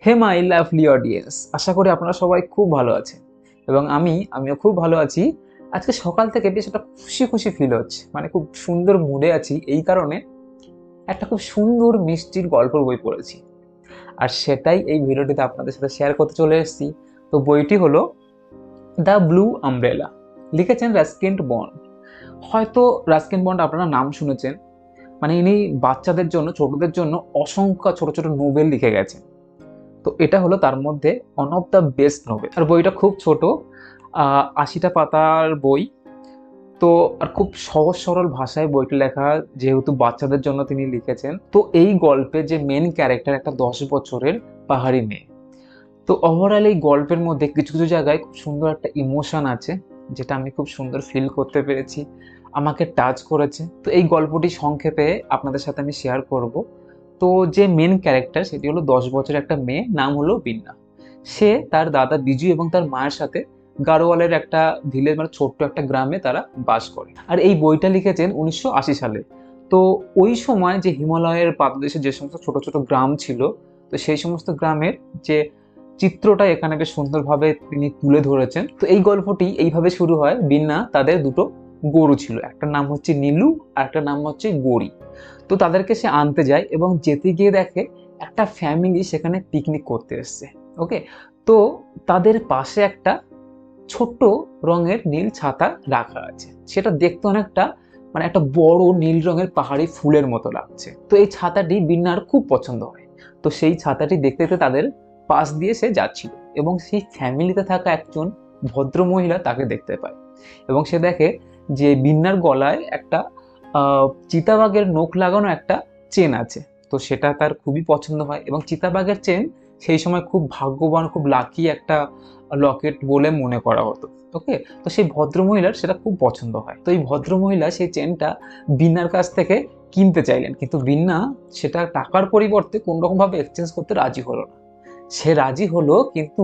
Hey my lovely audience, আশা করি আপনারা সবাই খুব ভালো আছেন এবং আমিও খুব ভালো আছি। আজকে সকাল থেকে বেশ একটা খুশি খুশি ফিল হচ্ছে, মানে খুব সুন্দর মুডে আছি। এই কারণে একটা খুব সুন্দর মিষ্টির গল্পের বই পড়েছি, আর সেটাই এই ভিডিওটিতে আপনাদের সাথে শেয়ার করতে চলে এসেছি। তো বইটি হলো দ্য ব্লু আমব্রেলা, লিখেছেন রাস্কিন বন্ড। হয়তো রাস্কিন বন্ড আপনারা নাম শুনেছেন, মানে ইনি বাচ্চাদের জন্য, ছোটদের জন্য অসংখ্য ছোট ছোট নোবেল লিখে গেছেন। তো এটা হলো তার মধ্যে one of the best novel. আর বইটা খুব ছোট, ৮০টা পাতার বই। তো আর খুব সহজ সরল ভাষায় বইটা লেখা, যেহেতু বাচ্চাদের জন্য তিনি লিখেছেন। তো এই গল্পে যে মেন ক্যারেক্টার একটা ১০ বছরের পাহাড়ি মেয়ে। তো ওভারঅল এই গল্পের মধ্যে কিছু কিছু জায়গায় খুব সুন্দর একটা ইমোশন আছে, যেটা আমি খুব সুন্দর ফিল করতে পেরেছি, আমাকে টাচ করেছে। তো এই গল্পটি সংক্ষেপে আপনাদের সাথে আমি শেয়ার করব। তো যে মেন ক্যারেক্টার সেটি হলো ১০ বছরের একটা মেয়ে, নাম হলো বিন্না। সে তার দাদা বিজু এবং তার মায়ের সাথে গাড়োয়ালের একটা ভিলেজ, মানে ছোট্ট একটা গ্রামে তারা বাস করে। আর এই বইটা লিখেছেন ১৯৮০ সালে। তো ওই সময় যে হিমালয়ের পাদদেশে যে সমস্ত ছোট ছোট গ্রাম ছিল, তো সেই সমস্ত গ্রামের যে চিত্রটা এখানে বেশ সুন্দরভাবে তিনি তুলে ধরেছেন। তো এই গল্পটি এইভাবে শুরু হয়। বিন্না তাদের দুটো গরু ছিল, একটা নাম হচ্ছে নীলু আর একটা নাম হচ্ছে গড়ি। তো তাদেরকে সে আনতে যায় এবং যেতে গিয়ে দেখে একটা ফ্যামিলি সেখানে পিকনিক করতে এসছে। ওকে, তো তাদের পাশে একটা ছোট্ট রঙের নীল ছাতা রাখা আছে। সেটা দেখতে অনেকটা, মানে একটা বড় নীল রঙের পাহাড়ি ফুলের মতো লাগছে। তো এই ছাতাটি বিন্নার খুব পছন্দ হয়। তো সেই ছাতাটি দেখতে দেখতে তাদের পাশ দিয়ে সে যাচ্ছিল এবং সেই ফ্যামিলিতে থাকা একজন ভদ্র মহিলা তাকে দেখতে পায় এবং সে দেখে যে বিন্নার গলায় একটা চিতাবাঘের নখ লাগানো একটা চেন আছে। তো সেটা তার খুবই পছন্দ হয় এবং চিতাবাঘের চেন সেই সময় খুব ভাগ্যবান, খুব লাকি একটা লকেট বলে মনে করা হতো। ওকে, তো সেই ভদ্রমহিলার সেটা খুব পছন্দ হয়। তো এই ভদ্রমহিলা সেই চেনটা বিন্নার কাছ থেকে কিনতে চাইলেন, কিন্তু বিন্না সেটা টাকার পরিবর্তে কোন রকম ভাবে এক্সচেঞ্জ করতে রাজি হলো না। সে রাজি হলো কিন্তু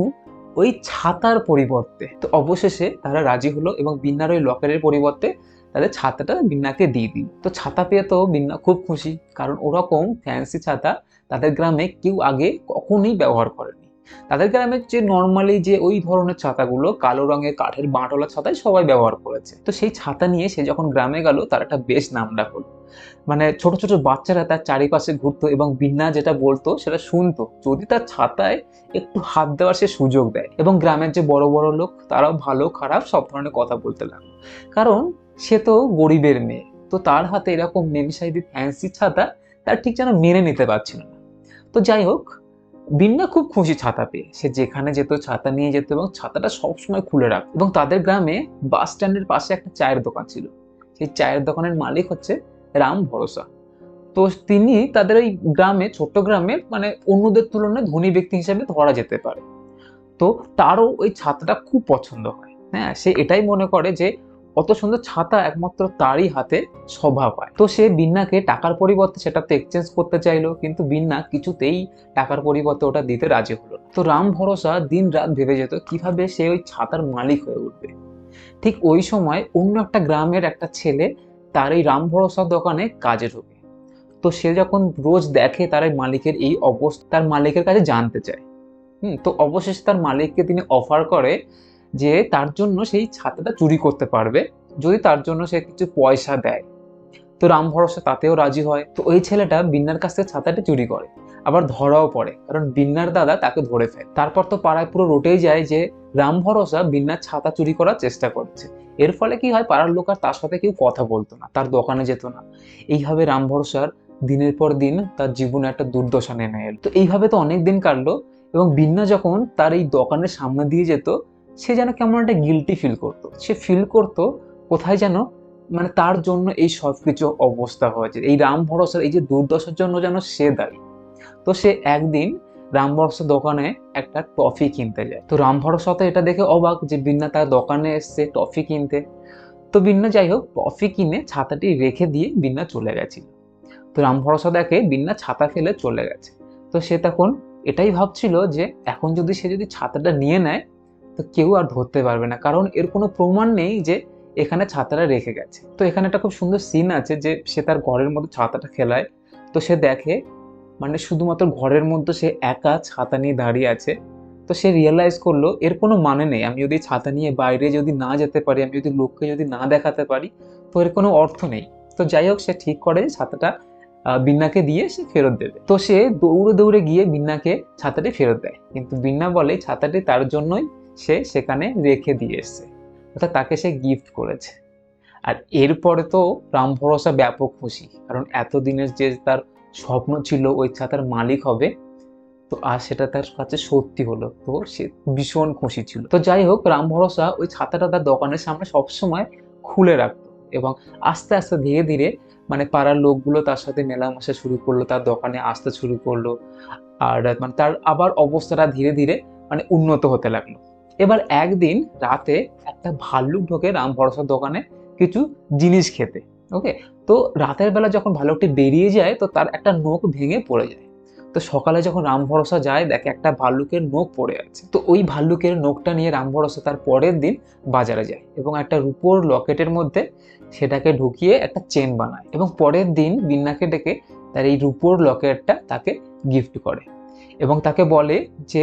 ওই ছাতার পরিবর্তে। তো অবশেষে তারা রাজি হলো এবং বিন্নার ওই লকারের পরিবর্তে তাদের ছাতাটা বিন্নাকে দিয়ে দিল। তো ছাতা পেয়ে তো বিন্না খুব খুশি, কারণ ওরকম ফ্যান্সি ছাতা তাদের গ্রামে কেউ আগে কখনোই ব্যবহার করেনি। তাদের গ্রামে যে নর্মালি যে ওই ধরনের ছাতাগুলো কালো রঙের কাঠের বাঁটওয়ালা ছাতাই সবাই ব্যবহার করেছে। তো সেই ছাতা নিয়ে সে যখন গ্রামে গেল, তার একটা বেশ নামডাক হলো। মানে ছোট ছোট বাচ্চারা তার চারিপাশে ঘুরতো এবং বিন্না যেটা বলতো সেটা শুনতো, যদি তার ছাতায় একটু হাত দেওয়ার সে সুযোগ দেয়। এবং গ্রামের যে বড় বড় লোক তারাও ভালো খারাপ সব ধরনের কথা বলতে লাগলো, কারণ সে তো গরিবের মেয়ে। তো তার হাতে এরকম মেম সাহেবি ফ্যান্সি ছাতা তার ঠিক যেন মেনে নিতে পারছিল না। তো যাই হোক, বিন্না খুব খুশি ছাতা পেয়ে। সে যেখানে যেত ছাতা নিয়ে যেত এবং ছাতাটা সবসময় খুলে রাখত। এবং তাদের গ্রামে বাস স্ট্যান্ডের পাশে একটা চায়ের দোকান ছিল। সেই চায়ের দোকানের মালিক হচ্ছে রাম ভরসা। তো তিনি তাদের ওই গ্রামে, ছোট্ট গ্রামের, মানে অন্যদের তুলনায় ধনী ব্যক্তি হিসেবে ধরা যেতে পারে। তো তারও ওই ছাতাটা খুব পছন্দ হয়। হ্যাঁ, সে এটাই মনে করে যে অত সুন্দর ছাতা একমাত্র তারই হাতে শোভা পায়। তো সে বিন্নাকে টাকার পরিবর্তে সেটাতে এক্সচেঞ্জ করতে চাইলো, কিন্তু বিন্না কিছুতেই টাকার পরিবর্তে ওটা দিতে রাজি হলো না। তো রাম ভরসা দিন রাত ভেবে যেত কিভাবে সে ওই ছাতার মালিক হয়ে উঠবে। ঠিক ওই সময় অন্য একটা গ্রামের একটা ছেলে তার এই রাম ভরসার দোকানে কাজে ঢোকে। তো সে যখন রোজ দেখে তার এই মালিকের এই অবস্থা, তার মালিকের কাছে জানতে চায়। তো অবশেষে তার মালিককে তিনি অফার করে যে তার জন্য সেই ছাতাটা চুরি করতে পারবে, যদি তার জন্য সে কিছু পয়সা দেয়। তো রাম ভরসা তাতেও রাজি হয়। তো ওই ছেলেটা বিন্নার কাছ থেকে ছাতাটা চুরি করে, আবার ধরাও পড়ে, কারণ বিন্নার দাদা তাকে ধরে ফেলে। তারপর তো পাড়ায় পুরো রটেই যায় যে রাম ভরসা বিন্নার ছাতা চুরি করার চেষ্টা করছে। এর ফলে কি হয়, পাড়ার লোক আর তার সাথে কেউ কথা বলতো না, তার দোকানে যেত না। এইভাবে রাম ভরসার দিনের পর দিন তার জীবনে একটা দুর্দশা নেমে এলো। তো এইভাবে তো অনেক দিন কাটলো এবং বিন্না যখন তার এই দোকানের সামনে দিয়ে যেত, সে যেন কেমন একটা গিল্টি ফিল করতো। সে ফিল করতো কোথায় যেন, মানে তার জন্য এই সবকিছু অবস্থা হয়েছে, এই রাম ভরসার এই যে দুর্দশার জন্য যেন সে দায়ী। তো সে একদিন রাম ভরসার দোকানে একটা টফি কিনতে যায়। তো রাম ভরসা তো এটা দেখে অবাক যে বিন্না তার দোকানে এসছে টফি কিনতে। তো বিন্না যাই হোক টফি কিনে ছাতাটি রেখে দিয়ে বিন্না চলে গেছিল। তো রাম ভরসা দেখে বিন্না ছাতা ফেলে চলে গেছে। তো সে তখন এটাই ভাবছিল যে এখন যদি সে ছাতাটা নিয়ে নেয়, তো কেউ আর ধরতে পারবে না, কারণ এর কোনো প্রমাণ নেই যে এখানে ছাতাটা রেখে গেছে। তো এখানে একটা খুব সুন্দর সিন আছে যে সে তার ঘরের মধ্যে ছাতাটা খেলায়। তো সে দেখে মানে শুধুমাত্র ঘরের মধ্যে সে একা ছাতা নিয়ে দাঁড়িয়ে আছে। তো সে রিয়েলাইজ করলো এর কোনো মানে নেই, আমি যদি ছাতা নিয়ে বাইরে যদি না যেতে পারি, আমি যদি লোককে যদি না দেখাতে পারি, তো এর কোনো অর্থ নেই। তো যাই হোক, সে ঠিক করে যে ছাতাটা বিন্নাকে দিয়ে সে ফেরত দেবে। তো সে দৌড়ে দৌড়ে গিয়ে বিন্নাকে ছাতাটি ফেরত দেয়, কিন্তু বিন্না বলে ছাতাটি তার জন্যই সে সেখানে রেখে দিয়ে এসছে, অর্থাৎ তাকে সে গিফট করেছে। আর এরপরে তো রাম ভরসা ব্যাপক খুশি, কারণ এতদিনের যে তার স্বপ্ন ছিল ওই ছাতার মালিক হবে, তো আর সেটা তার কাছে সত্যি হলো। তো সে ভীষণ খুশি ছিল। তো যাই হোক, রাম ভরসা ওই ছাতাটা তার দোকানের সামনে সবসময় খুলে রাখতো, এবং আস্তে আস্তে ধীরে ধীরে মানে পাড়ার লোকগুলো তার সাথে মেলামেশা শুরু করলো, তার দোকানে আসতে শুরু করলো। আর মানে তার আবার অবস্থাটা ধীরে ধীরে মানে উন্নত হতে লাগলো। এবার একদিন রাতে একটা ভাল্লুক ঢোকে রাম ভরসার দোকানে কিছু জিনিস খেতে। ওকে, তো রাতের বেলা যখন ভাল্লুকটি বেরিয়ে যায়, তো তার একটা নখ ভেঙে পড়ে যায়। তো সকালে যখন রাম ভরসা যায়, দেখে একটা ভাল্লুকের নখ পড়ে আছে। তো ওই ভাল্লুকের নখটা নিয়ে রাম ভরসা তার পরের দিন বাজারে যায় এবং একটা রূপোর লকেটের মধ্যে সেটাকে ঢুকিয়ে একটা চেন বানায়, এবং পরের দিন বিন্নাকে ডেকে তার এই রূপোর লকেটটা তাকে গিফট করে, এবং তাকে বলে যে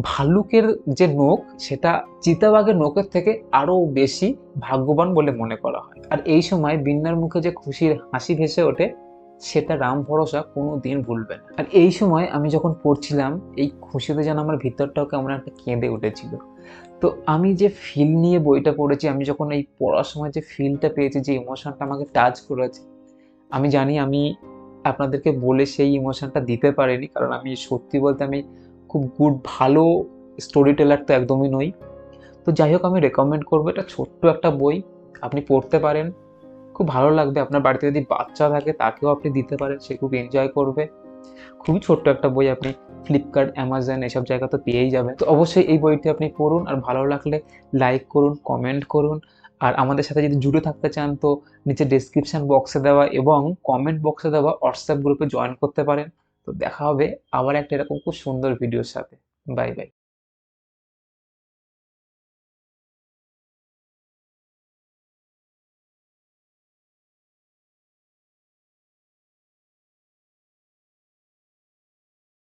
ভাল্লুকের যে নখ সেটা চিতাবাঘের নখের থেকে আরো বেশি ভাগ্যবান বলে মনে করা হয়। আর এই সময় বিন্নার মুখে যে খুশির হাসি ভেসে ওঠে, সেটা রাম ভরসা কোনো দিন ভুলবে না। আর এই সময় আমি যখন পড়ছিলাম, এই খুশিতে যেন আমার ভিতরটাও কেমন একটা কেঁদে উঠেছিল। তো আমি যে ফিল নিয়ে বইটা পড়েছি, আমি যখন এই পড়ার সময় যে ফিলটা পেয়েছি, যে ইমোশনটা আমাকে টাচ করেছে, আমি জানি আমি আপনাদেরকে বলে সেই ইমোশনটা দিতে পারিনি, কারণ আমি সত্যি বলতে আমি খুব ভালো স্টোরি টেলার তো একদমই নই। তো যাই হোক, আমি রেকমেন্ড করবো, এটা ছোট্ট একটা বই, আপনি পড়তে পারেন, খুব ভালো লাগবে। আপনার বাড়িতে যদি বাচ্চা থাকে তাকেও আপনি দিতে পারেন, সে খুব এনজয় করবে। খুবই ছোট্ট একটা বই, আপনি ফ্লিপকার্ট, অ্যামাজন এসব জায়গা তো পেয়েই যাবেন। তো অবশ্যই এই বইটি আপনি পড়ুন, আর ভালো লাগলে লাইক করুন, কমেন্ট করুন। আর আমাদের সাথে যদি জুড়ে থাকতে চান, তো নিচে ডেসক্রিপশন বক্সে দেওয়া এবং কমেন্ট বক্সে দেওয়া হোয়াটসঅ্যাপ গ্রুপে জয়েন করতে পারেন। তো দেখা হবে আবার একটা এরকম খুব সুন্দর ভিডিওর সাথে। Bye bye.